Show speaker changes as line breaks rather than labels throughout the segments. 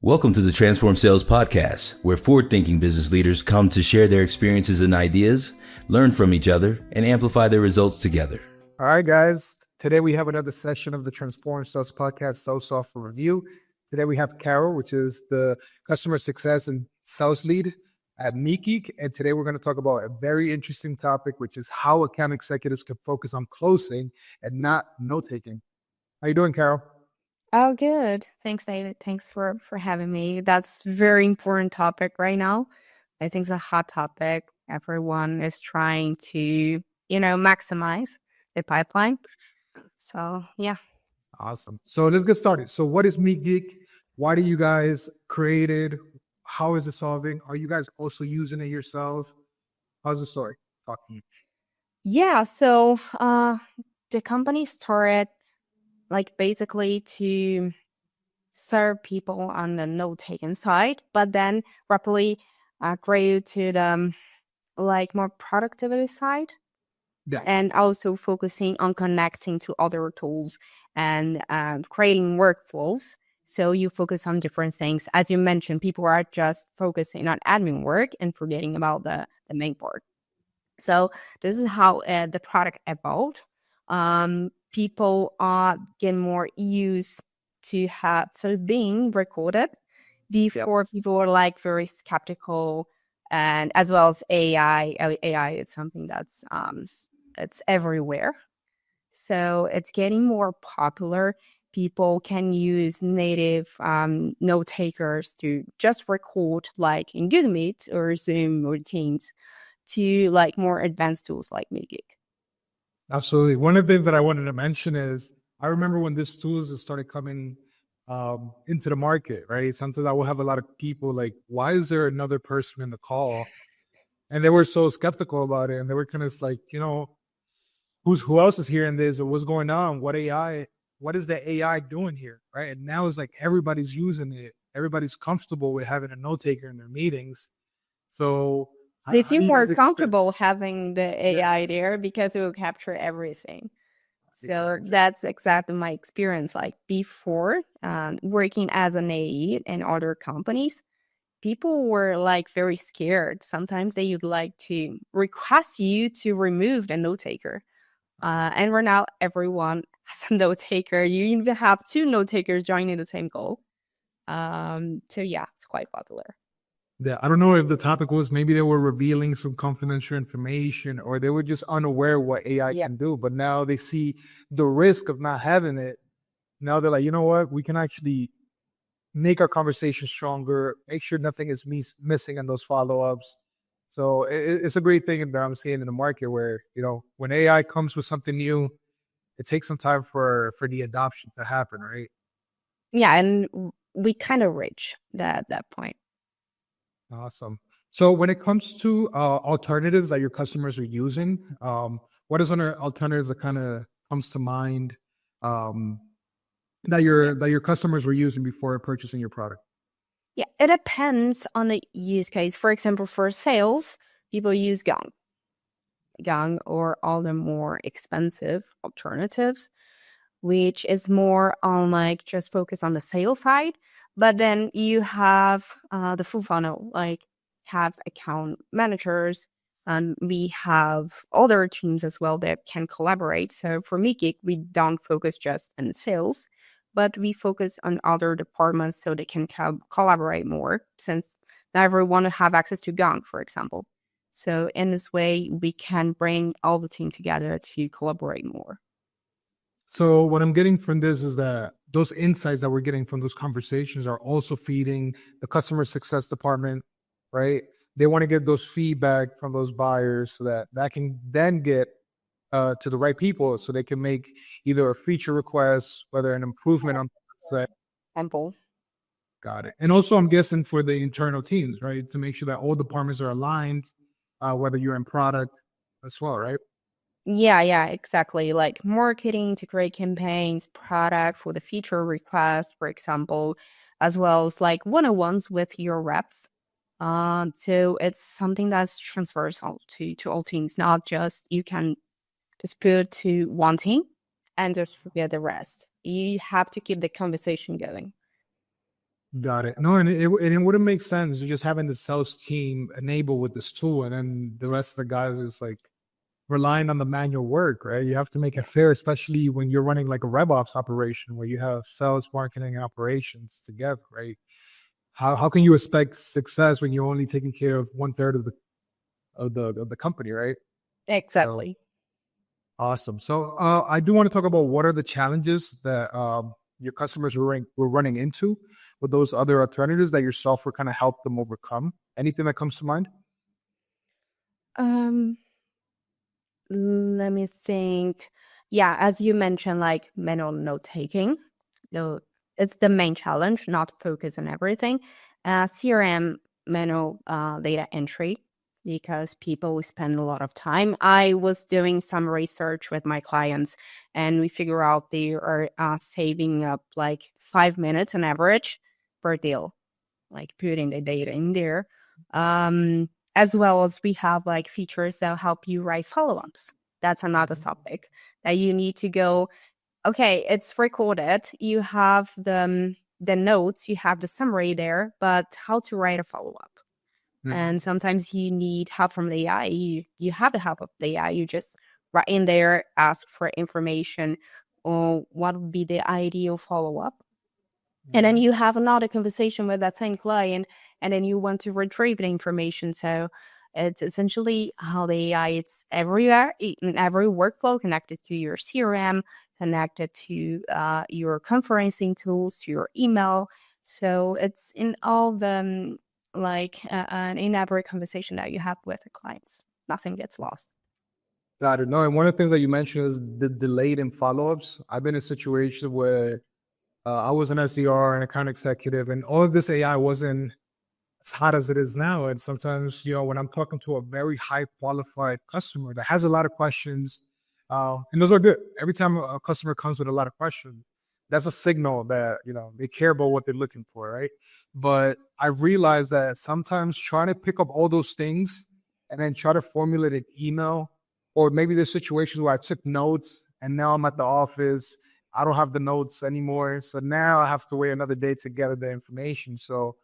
Welcome to the Transform Sales Podcast, where forward-thinking business leaders come to share their experiences and ideas, learn from each other, and amplify their results together.
All right, guys. Today we have another session of the Transform Sales Podcast, Sales Software Review. Today we have Carol, which is the Customer Success and Sales Lead at MeetGeek. And today we're going to talk about a very interesting topic, which is how account executives can focus on closing and not note-taking. How you doing, Carol?
Oh, good. Thanks, David. Thanks for having me. That's a very important topic right now. I think it's a hot topic. Everyone is trying to, maximize the pipeline. So, yeah.
Awesome. So let's get started. So what is MeetGeek? Why do you guys create it? How is it solving? Are you guys also using it yourself? How's the story? Talk to me.
Yeah. So the company started basically to serve people on the note-taking side, but then rapidly grew to the more productivity side.
Yeah.
And also focusing on connecting to other tools and creating workflows. So you focus on different things. As you mentioned, people are just focusing on admin work and forgetting about the main part. So this is how the product evolved. People are getting more used to have being recorded. Before, people were very skeptical, and as well as AI. AI is something that's it's everywhere. So it's getting more popular. People can use native note takers to just record in Google Meet or Zoom or Teams to more advanced tools like MeetGeek.
Absolutely. One of the things that I wanted to mention is I remember when these tools started coming into the market, right? Sometimes I will have a lot of people why is there another person in the call? And they were so skeptical about it. And they were kind of who else is hearing this or what's going on? What is the AI doing here? Right. And now it's everybody's using it. Everybody's comfortable with having a note taker in their meetings. So
they feel more comfortable having the AI there because it will capture everything. So that's exactly my experience. Before working as an AE in other companies, people were very scared. Sometimes they would like to request you to remove the note taker. And right now, everyone has a note taker. You even have two note takers joining the same call. So yeah, it's quite popular.
Yeah, I don't know if the topic was maybe they were revealing some confidential information or they were just unaware what AI can do. But now they see the risk of not having it. Now they're like, you know what? We can actually make our conversation stronger, make sure nothing is missing in those follow-ups. So it's a great thing that I'm seeing in the market where, when AI comes with something new, it takes some time for the adoption to happen, right?
Yeah, and we kind of reach that point.
Awesome. So when it comes to alternatives that your customers are using, what is other alternatives that kind of comes to mind that your customers were using before purchasing your product?
Yeah, it depends on the use case. For example, for sales, people use Gang or all the more expensive alternatives, which is more on just focus on the sales side. But then you have the full funnel, have account managers, and we have other teams as well that can collaborate. So for MeetGeek, we don't focus just on sales, but we focus on other departments so they can collaborate more, since not everyone will have access to Gang, for example. So in this way, we can bring all the team together to collaborate more.
So what I'm getting from this is that those insights that we're getting from those conversations are also feeding the customer success department, right? They want to get those feedback from those buyers so that can then get to the right people so they can make either a feature request, whether an improvement on the site.
Simple.
Got it. And also I'm guessing for the internal teams, right? To make sure that all departments are aligned, whether you're in product as well, right?
Yeah, exactly. Marketing to create campaigns, product for the feature request, for example, as well as one-on-ones with your reps. So it's something that's transversal to all teams, not just you can just put to one team and just forget the rest. You have to keep the conversation going.
Got it. No, and it wouldn't make sense just having the sales team enabled with this tool, and then the rest of the guys is like relying on the manual work, right? You have to make it fair, especially when you're running like a RevOps operation where you have sales, marketing, and operations together, right? How can you expect success when you're only taking care of 1/3 of the company, right? So
Exactly.
awesome. So I do want to talk about what are the challenges that your customers were running into with those other alternatives that your software kind of helped them overcome. Anything that comes to mind?
Um, Let me think. Yeah, as you mentioned, like manual note taking, though it's the main challenge, not focus on everything. CRM manual data entry, because people spend a lot of time. I was doing some research with my clients, and we figure out they are saving up like 5 minutes on average per deal, like putting the data in there. Um, as well as we have like features that help you write follow-ups. That's another topic that you need to go, okay, it's recorded. You have the notes, you have the summary there, but how to write a follow-up. And sometimes you need help from the AI. You have the help of the AI. You just write in there, ask for information or what would be the ideal follow-up. And then you have another conversation with that same client, and then you want to retrieve the information. So it's essentially how the AI, it's everywhere, in every workflow, connected to your CRM, connected to your conferencing tools, to your email. So it's in all the, in every conversation that you have with the clients. Nothing gets lost.
Got it. No, and one of the things that you mentioned is the delayed in follow-ups. I've been in a situation where I was an SDR and account executive, and all of this AI wasn't as hot as it is now. And sometimes, when I'm talking to a very high qualified customer that has a lot of questions, and those are good. Every time a customer comes with a lot of questions, that's a signal that, they care about what they're looking for, right? But I realized that sometimes trying to pick up all those things and then try to formulate an email, or maybe there's situations where I took notes and now I'm at the office, I don't have the notes anymore. So now I have to wait another day to gather the information. So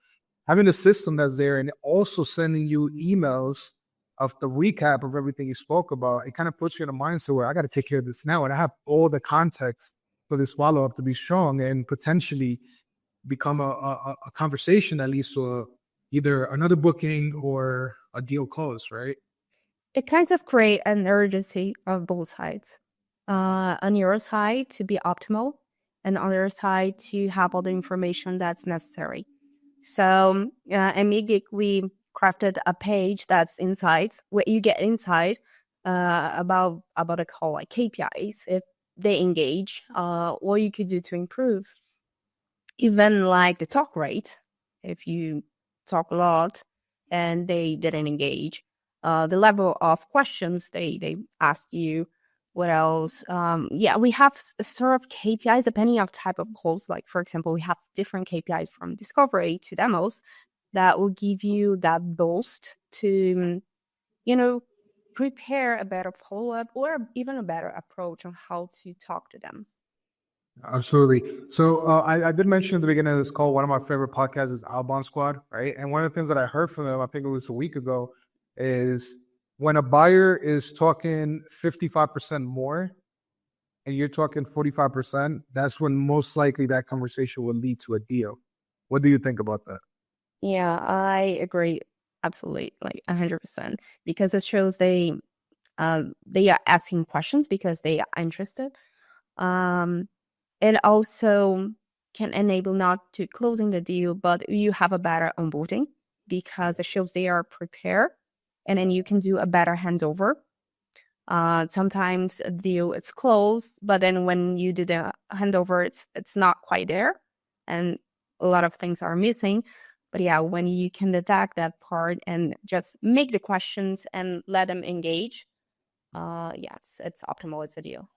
having a system that's there and also sending you emails of the recap of everything you spoke about, it kind of puts you in a mindset where I got to take care of this now. And I have all the context for this follow up to be strong and potentially become a conversation that leads to either another booking or a deal close, right?
It kinds of create an urgency of both sides. On your side to be optimal, and on their side to have all the information that's necessary. So at MeetGeek, we crafted a page that's insights, where you get insight about a call, like KPIs, if they engage, what you could do to improve. Even like the talk rate, if you talk a lot and they didn't engage, the level of questions they asked you, what else? Yeah, we have sort of KPIs depending on type of calls. Like, for example, we have different KPIs from discovery to demos that will give you that boost to, you know, prepare a better follow-up or even a better approach on how to talk to them.
Absolutely. So I did mention at the beginning of this call, one of my favorite podcasts is Outbound Squad, right? And one of the things that I heard from them, I think it was a week ago, is when a buyer is talking 55% more and you're talking 45%, that's when most likely that conversation will lead to a deal. What do you think about that?
Yeah, I agree. Absolutely, like 100%, because it shows they are asking questions because they are interested. Um, it also can enable not to closing the deal, but you have a better onboarding because it shows they are prepared, and then you can do a better handover. Sometimes a deal it's closed, but then when you do the handover, it's not quite there, and a lot of things are missing. But yeah, when you can detect that part and just make the questions and let them engage, yeah, it's optimal. It's a deal.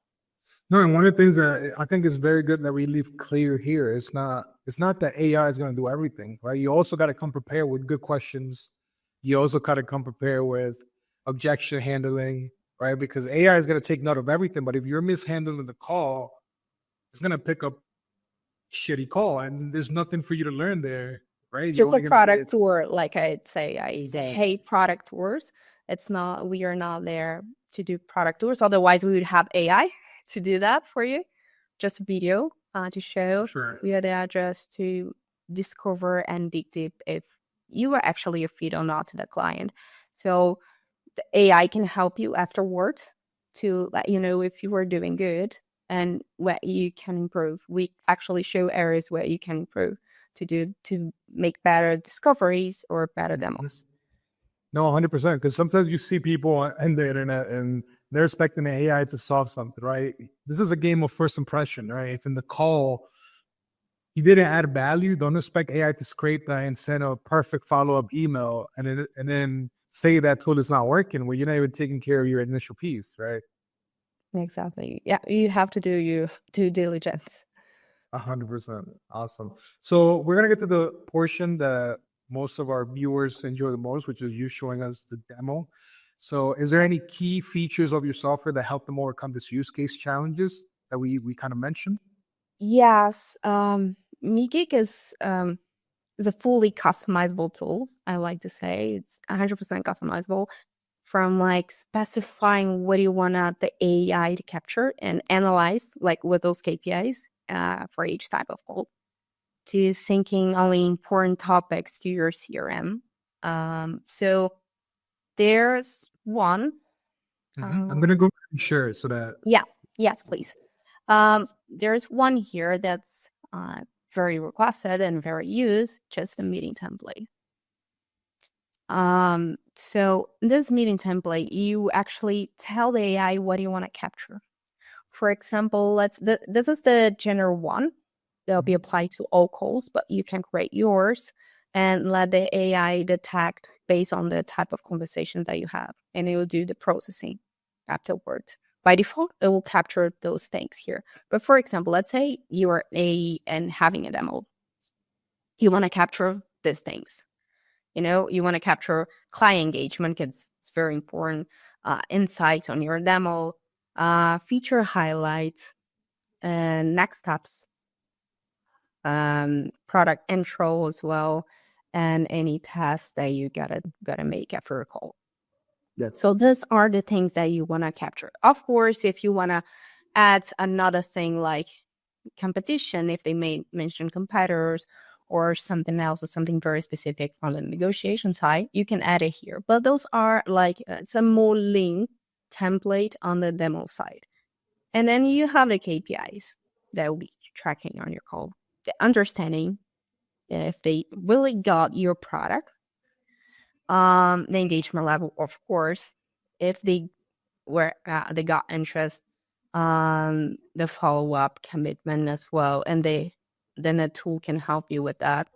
No, and one of the things that I think is very good that we leave clear here, it's not that AI is going to do everything, right? You also got to come prepared with good questions. You also got to come prepared with objection handling, right? Because AI is going to take note of everything, but if you're mishandling the call, it's going to pick up shitty call, and there's nothing for you to learn there, right? You're
Just a
only gonna
product
get
tour, like I'd say, I
exactly.
hate product tours. We are not there to do product tours. Otherwise, we would have AI to do that for you. Just a video to show.
Sure.
We are there just to discover and dig deep if you are actually a fit or not to the client. So the AI can help you afterwards to let you know if you are doing good and where you can improve. We actually show areas where you can improve to make better discoveries or better demos.
No, 100%. Because sometimes you see people on the internet and they're expecting the AI to solve something, right? This is a game of first impression, right? If in the call you didn't add value, don't expect AI to scrape that and send a perfect follow-up email and then say that tool is not working when you're not even taking care of your initial piece, right?
Exactly. Yeah, you have to do your due diligence.
100%. Awesome. So we're gonna get to the portion that most of our viewers enjoy the most, which is you showing us the demo. So is there any key features of your software that help them overcome this use case challenges that we kind of mentioned?
Yes, MeetGeek is a fully customizable tool. I like to say it's 100% customizable. From like specifying what you want the AI to capture and analyze, like with those KPIs for each type of call, to syncing only important topics to your CRM. So there's one.
I'm gonna go ahead and share it so that
Yeah, yes, please. There's one here that's very requested and very used, just a meeting template. So this meeting template, you actually tell the AI what you want to capture. For example, this is the general one that'll be applied to all calls, but you can create yours and let the AI detect based on the type of conversation that you have, and it will do the processing afterwards. By default, it will capture those things here. But for example, let's say you are and having a demo. You want to capture these things. You want to capture client engagement because it's very important. Insights on your demo, feature highlights, and next steps, product intro as well, and any tasks that you gotta make after a call.
yeah.
So these are the things that you want to capture. Of course, if you want to add another thing like competition, if they may mention competitors or something else or something very specific on the negotiation side, you can add it here. But those are like, it's a more lean template on the demo side. And then you have the KPIs that will be tracking on your call. The understanding if they really got your product, the engagement level, of course, if they got interest, the follow-up commitment as well, and then a tool can help you with that.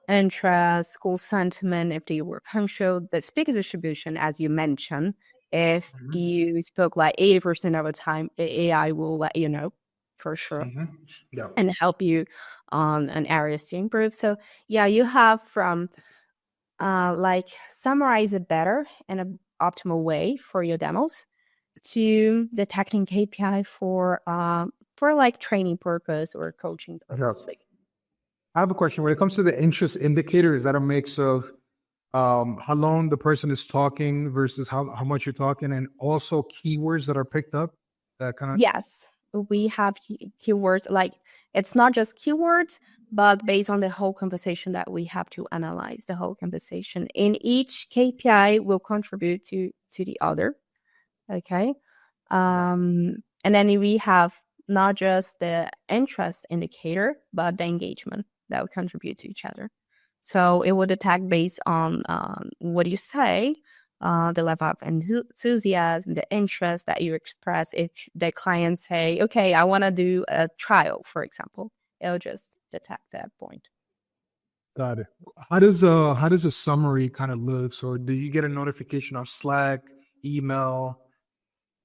Interest, school sentiment, if they were punctual, the speaker distribution, as you mentioned, if you spoke like 80% of the time, the AI will let you know for sure
Yeah.
and help you on an areas to improve. So yeah, you have from like summarize it better in an optimal way for your demos to detecting KPI for like training purpose or coaching purpose.
I have a question. When it comes to the interest indicator, is that a mix of how long the person is talking versus how much you're talking, and also keywords that are picked up? That kind of
Yes, we have keywords. Like it's not just keywords, but based on the whole conversation that we have to analyze the whole conversation. In each KPI will contribute to the other. Okay. And then we have not just the interest indicator, but the engagement that will contribute to each other. So it will detect based on what you say, the level of enthusiasm, the interest that you express. If the client say, okay, I want to do a trial, for example, it'll just detect that point.
got it. How does a summary kind of look? So do you get a notification of Slack, email?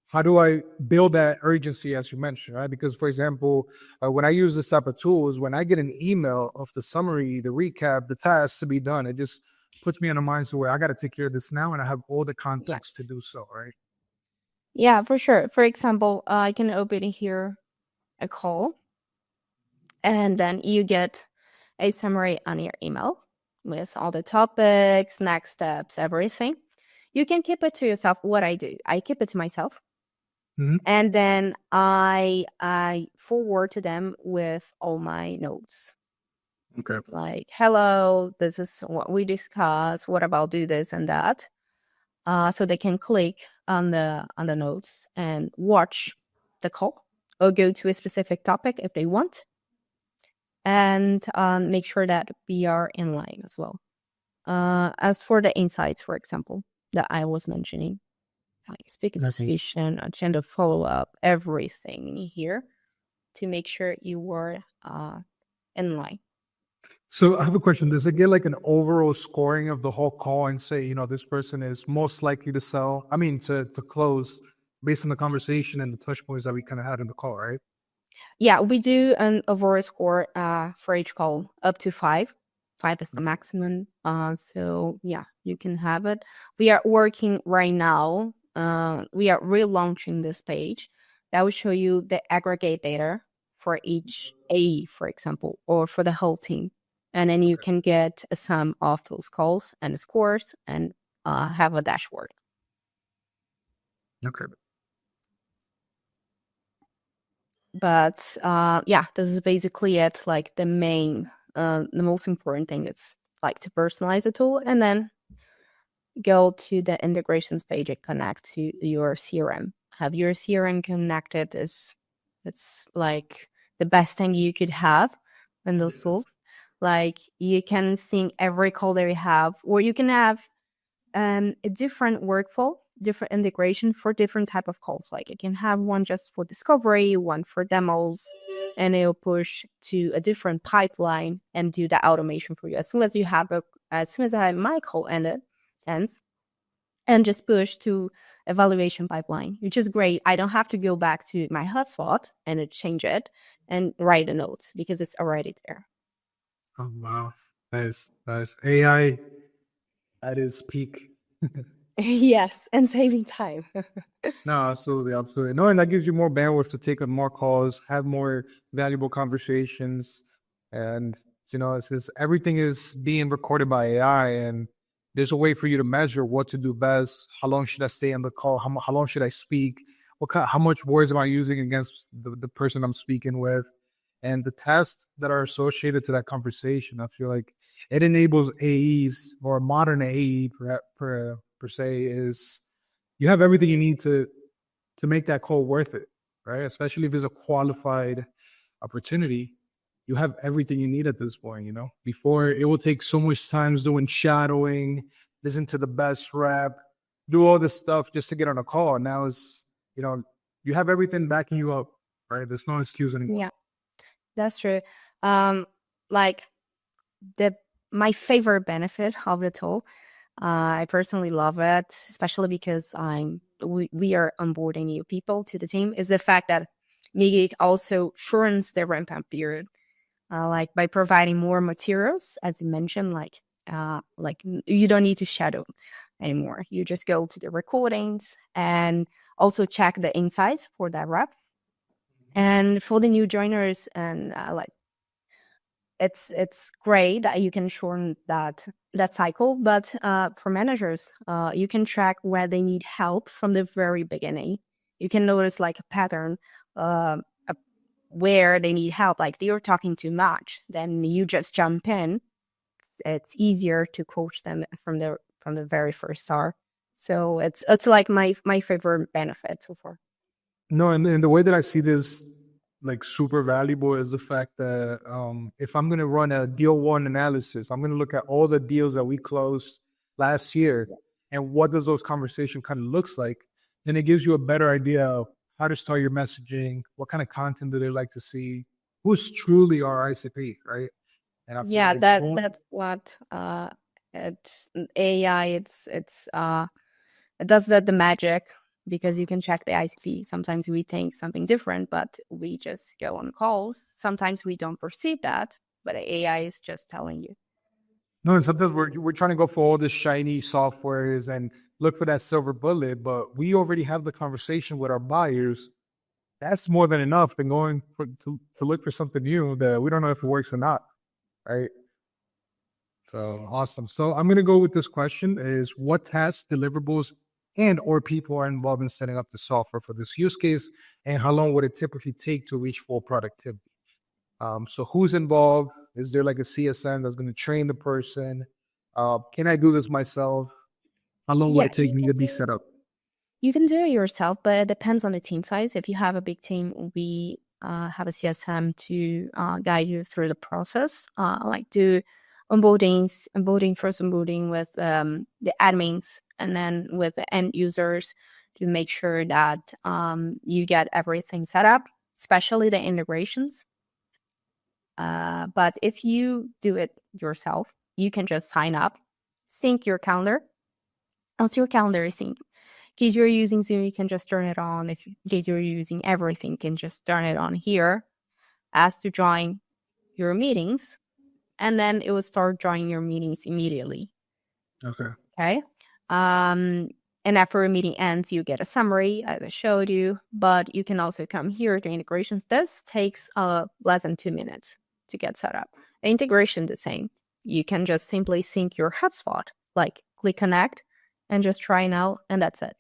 How do I build that urgency, as you mentioned, right? Because, for example, when I use this type of tools, when I get an email of the summary, the recap, the tasks to be done, it just puts me in a mindset where I got to take care of this now, and I have all the context to do so, right?
Yeah, for sure. For example, I can open here a call, And then you get a summary on your email with all the topics, next steps, everything. You can keep it to yourself. What I do, I keep it to myself.
Mhm.
And then I forward to them with all my notes.
Okay.
Like, hello, this is what we discussed. What about do this and that? So they can click on the notes and watch the call or go to a specific topic if they want, and make sure that we are in line as well. As for the insights, for example, that I was mentioning, like speaking
Nice.
decision, agenda follow up, everything here to make sure you were in line.
So I have a question. Does it get like an overall scoring of the whole call and say, this person is most likely to sell, to close based on the conversation and the touch points that we kind of had in the call, right?
Yeah, we do an overall score for each call up to 5. 5 is the maximum. So yeah, you can have it. We are working right now. We are relaunching this page that will show you the aggregate data for each AE, for example, or for the whole team. And then you can get a sum of those calls and the scores and have a dashboard.
Okay.
But yeah, this is basically it. Like the most important thing is like to personalize the tool and then go to the integrations page and connect to your CRM. Have your CRM connected is it's like the best thing you could have in those tools. Like you can sync every call that you have, or you can have a different workflow, different integration for different type of calls. Like you can have one just for discovery, one for demos, and it'll push to a different pipeline and do the automation for you. As soon as I have my call ends, and just push to evaluation pipeline, which is great. I don't have to go back to my hotspot and change it and write the notes because it's already there.
Oh, wow. Nice. AI at its peak.
Yes, and saving time.
No, absolutely. No, and that gives you more bandwidth to take on more calls, have more valuable conversations. And, it's just everything is being recorded by AI, and there's a way for you to measure what to do best. How long should I stay on the call? How long should I speak? How much words am I using against the person I'm speaking with? And the tasks that are associated to that conversation, I feel like it enables AEs, or a modern AE per se, is you have everything you need to make that call worth it, right? Especially if it's a qualified opportunity. You have everything you need at this point, Before, it will take so much time doing shadowing, listen to the best rep, do all this stuff just to get on a call. Now it's, you have everything backing you up, right? There's no excuse anymore.
Yeah, that's true. Like my favorite benefit of the tool, I personally love it, especially because we are onboarding new people to the team, is the fact that MeetGeek also shortens the ramp-up period, like by providing more materials, as you mentioned, like you don't need to shadow anymore. You just go to the recordings and also check the insights for that rep. And for the new joiners, and it's great that you can shorten that cycle, but for managers, you can track where they need help from the very beginning. You can notice like a pattern where they need help, like they're talking too much, then you just jump in. It's easier to coach them from the very first start. So it's like my favorite benefit so far.
No, and the way that I see this like super valuable is the fact that if I'm going to run a deal one analysis, I'm going to look at all the deals that we closed last year and what does those conversation kind of looks like. Then it gives you a better idea of how to start your messaging, what kind of content do they like to see, who's truly our ICP, right? And I feel
Yeah,
like
that's what it's AI. It does the magic, because you can check the ICP. Sometimes we think something different, but we just go on calls. Sometimes we don't perceive that, but AI is just telling you.
No, and sometimes we're trying to go for all the shiny softwares and look for that silver bullet, but we already have the conversation with our buyers that's more than enough than going to look for something new that we don't know if it works or not, right? So awesome. So I'm going to go with this question is what tasks, deliverables, and or people are involved in setting up the software for this use case, and how long would it typically take to reach full productivity? So who's involved? Is there like a CSM that's going to train the person? Can I do this myself? How long would
Yeah,
it take me to be set up?
you can do it yourself, but it depends on the team size. If you have a big team, we have a CSM to guide you through the process, like do first onboarding with the admins and then with the end users to make sure that you get everything set up, especially the integrations. But if you do it yourself, you can just sign up, sync your calendar. Once your calendar is synced, in case you're using Zoom, you can just turn it on. If in case you're using everything, you can just turn it on here, ask to join your meetings, and then it will start joining your meetings immediately.
Okay.
Okay. And after a meeting ends, you get a summary, as I showed you, but you can also come here to integrations. This takes less than 2 minutes to get set up. Integration, the same. You can just simply sync your HubSpot, like click connect and just try now, and that's it.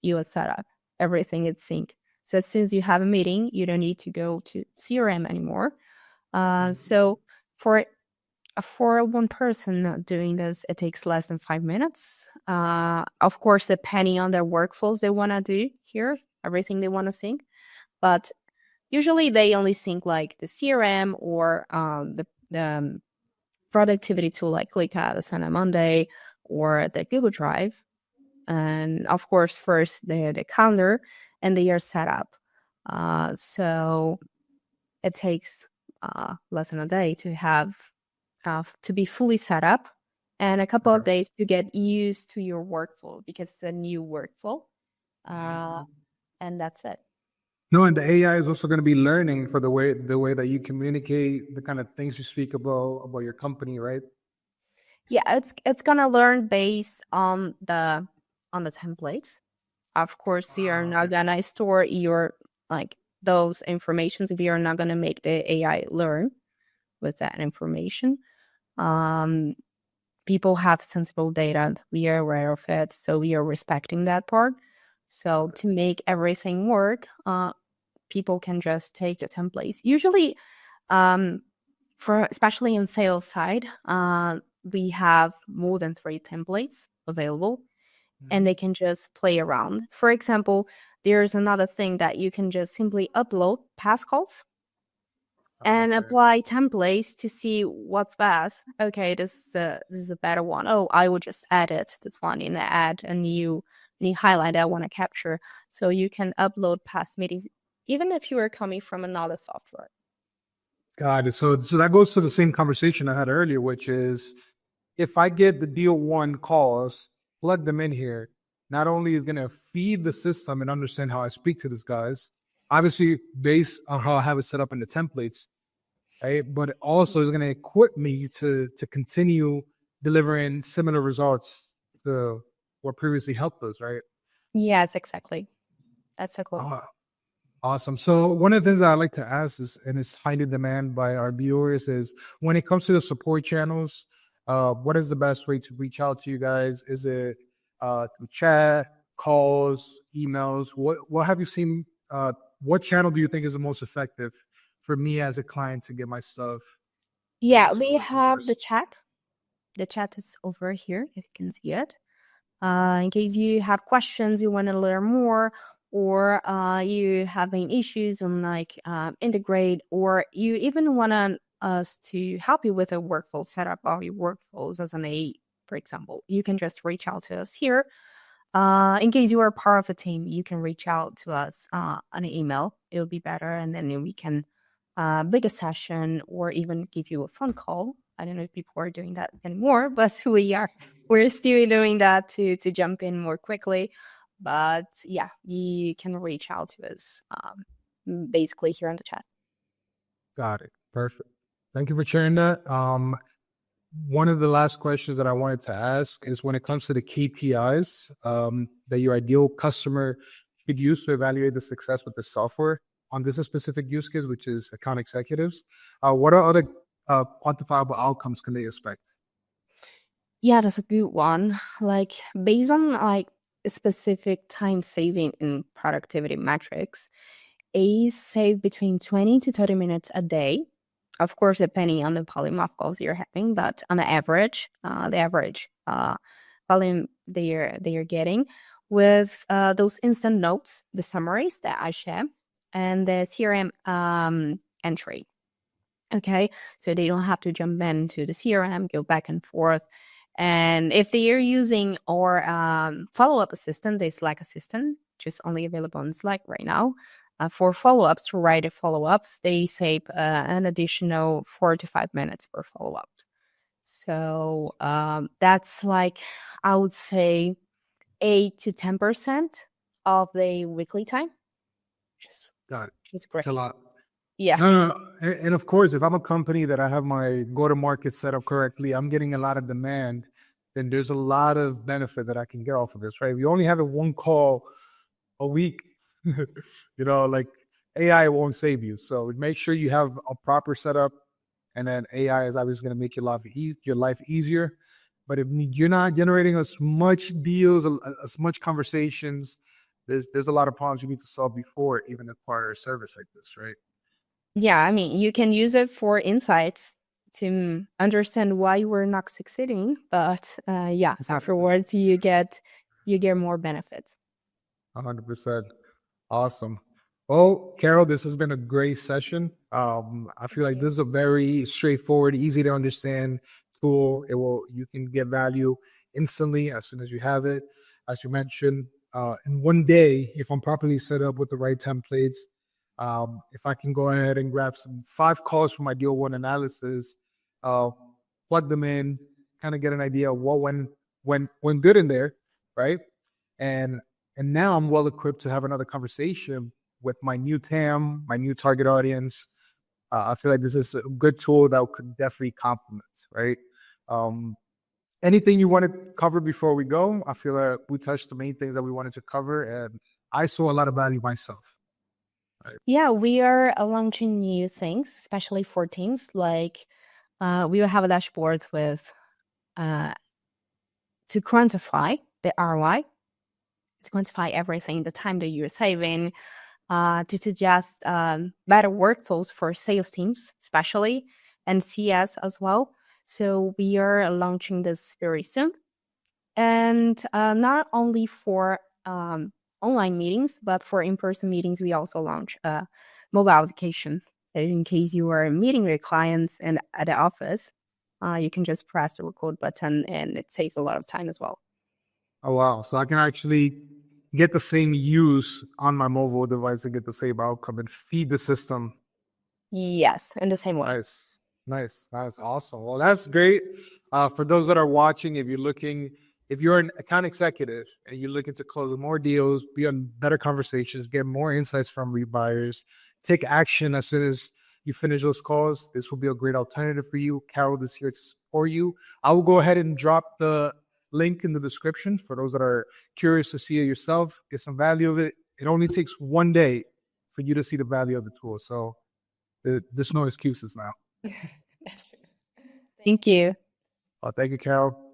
You are set up. Everything is synced. So as soon as you have a meeting, you don't need to go to CRM anymore. So for one person doing this, it takes less than 5 minutes. Of course, depending on their workflows they want to do here, everything they want to sync. But usually they only sync like the CRM or the productivity tool like ClickUp, Asana Monday, or the Google Drive. And of course, first the calendar, and they are set up. So it takes less than a day to have to be fully set up, and a couple of days to get used to your workflow because it's a new workflow. And that's it.
No, and the AI is also going to be learning for the way that you communicate, the kind of things you speak about your company, right?
Yeah, it's gonna learn based on the templates. Of course, you are not gonna store your like those informations if you're not gonna make the AI learn with that information. People have sensible data. We are aware of it, so we are respecting that part. So to make everything work, people can just take the templates. Usually, for especially in sales side, we have more than 3 templates available, and they can just play around. For example, there's another thing that you can just simply upload past calls and apply templates to see what's best. Okay, this is a better one. Oh, I will just edit this one in the add a new highlight I want to capture. So you can upload past meetings, even if you are coming from another software.
Got it. So that goes to the same conversation I had earlier, which is if I get the deal one calls, plug them in here, not only is going to feed the system and understand how I speak to these guys, obviously based on how I have it set up in the templates, right? But it also is going to equip me to continue delivering similar results to what previously helped us, right?
Yes, exactly. That's a cool.
Awesome. So one of the things that I like to ask is, and it's highly demanded by our viewers, is when it comes to the support channels, what is the best way to reach out to you guys? Is it through chat, calls, emails? What have you seen? What channel do you think is the most effective for me as a client to get my stuff?
Yeah, we have the chat. The chat is over here, if you can see it. In case you have questions, you want to learn more, or you having issues on like integrate, or you even want us to help you with a workflow setup of your workflows as an AE, for example, you can just reach out to us here. In case you are part of a team, you can reach out to us on an email. It would be better, and then we can book a session or even give you a phone call. I don't know if people are doing that anymore, but we're still doing that to jump in more quickly. But yeah, you can reach out to us basically here on the chat.
Got it. Perfect. Thank you for sharing that. One of the last questions that I wanted to ask is when it comes to the KPIs that your ideal customer should use to evaluate the success with the software. on this specific use case, which is account executives, what are other quantifiable outcomes can they expect?
Yeah, that's a good one. Like based on like specific time saving and productivity metrics, AEs save between 20 to 30 minutes a day. Of course, depending on the volume of calls you're having, but on the average volume they are getting with those instant notes, the summaries that I share, and the CRM entry. Okay, so they don't have to jump into the CRM, go back and forth. And if they are using our follow-up assistant, the Slack assistant, which is only available on Slack right now, for follow-ups, to write the follow-ups, they save an additional 4 to 5 minutes per follow-up. So that's like, I would say, 8 to 10% of the weekly time.
Got it.
Which is great.
It's a lot.
Yeah.
No. And of course, if I'm a company that I have my go-to-market set up correctly, I'm getting a lot of demand, then there's a lot of benefit that I can get off of this, right? If you only have a one call a week, like AI won't save you. So make sure you have a proper setup, and then AI is obviously going to make your life easier. But if you're not generating as much deals, as much conversations, there's a lot of problems you need to solve before even acquire a service like this, right?
Yeah, I mean, you can use it for insights to understand why you were not succeeding, but afterwards you get more benefits.
100%. Awesome. Well, Carol, this has been a great session. I feel like this is a very straightforward, easy to understand tool. You can get value instantly as soon as you have it. As you mentioned, in one day, if I'm properly set up with the right templates, if I can go ahead and grab 5 calls from my deal one analysis, plug them in, kind of get an idea of what went good in there, right? And now I'm well equipped to have another conversation with my new TAM, my new target audience. I feel like this is a good tool that could definitely complement, right? Anything you want to cover before we go? I feel like we touched the main things that we wanted to cover, and I saw a lot of value myself. Right.
Yeah, we are launching new things, especially for teams. Like we will have a dashboard with to quantify the ROI, to quantify everything, the time that you're saving, to suggest better workflows for sales teams, especially, and CS as well. So we are launching this very soon. And not only for online meetings, but for in-person meetings, we also launch a mobile application. In case you are meeting your clients and at the office, you can just press the record button and it saves a lot of time as well.
Oh, wow. So I can actually get the same use on my mobile device and get the same outcome and feed the system.
Yes, in the same way.
Nice. That's awesome. Well, that's great. For those that are watching, if you're an account executive and you're looking to close more deals, be on better conversations, get more insights from rebuyers, take action as soon as you finish those calls, this will be a great alternative for you. Carol is here to support you. I will go ahead and drop the link in the description for those that are curious to see it yourself, get some value of it. It only takes one day for you to see the value of the tool. So there's no excuses now.
Thank you.
Thank you, Carol.